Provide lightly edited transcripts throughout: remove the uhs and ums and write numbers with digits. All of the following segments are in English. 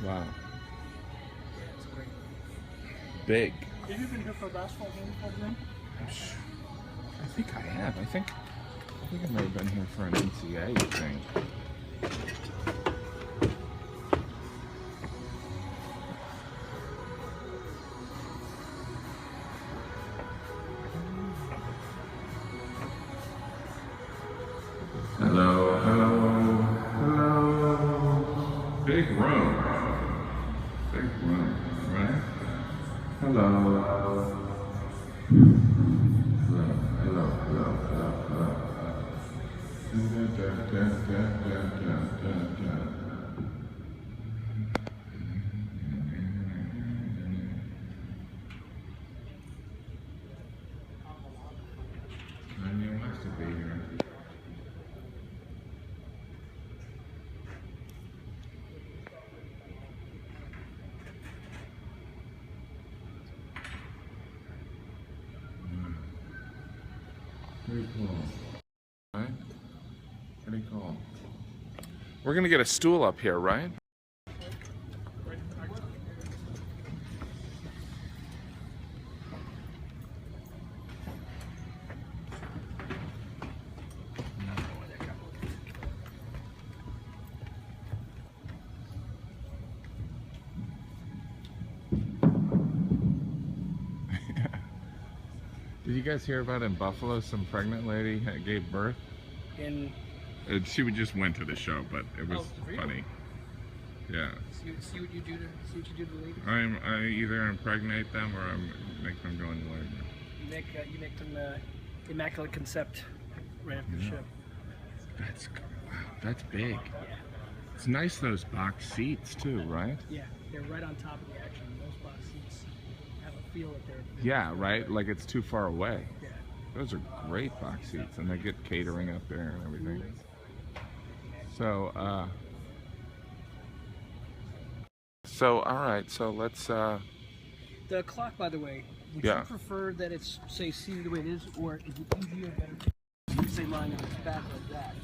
Wow. Big. Have you been here for a basketball game before then? I think I have. I think I might have been here for an NCAA thing. Hello, hello, hello. Big room. Big room, right? Hello. Hello, hello, hello, hello, Kanye wants to be here. Pretty cool. Right? Pretty cool. We're gonna get a stool up here, right? Did you guys hear about in Buffalo some pregnant lady gave birth? She just went to the show, but it was funny. Yeah. See what you do to the ladies. I either impregnate them or I make them go into labor. You make them immaculate concept right after the show. That's big. Yeah. It's nice those box seats too, right? Yeah, they're right on top of the action. Those box seats have a feel that they're. Yeah, right. Like it's too far away. Yeah. Those are great box seats, and they get catering up there and everything. So, all right. So let's. The clock, by the way, would you prefer that it's, say, seated the way it is, or is it easier, better, you say lying on its back like that?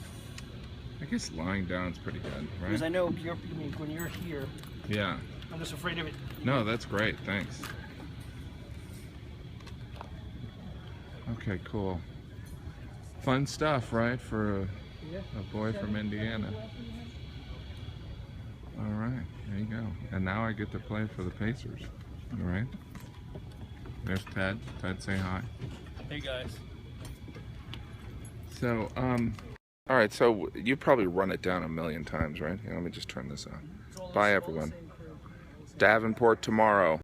I guess lying down is pretty good, right? Because I know when you're here. Yeah. I'm just afraid of it. No, that's great. Thanks. Okay, cool. Fun stuff, right, for a boy from Indiana. All right, there you go. And now I get to play for the Pacers. All right. There's Ted. Ted, say hi. Hey, guys. So, all right, so you probably run it down a million times, right? Here, let me just turn this on. Bye, everyone. Davenport tomorrow.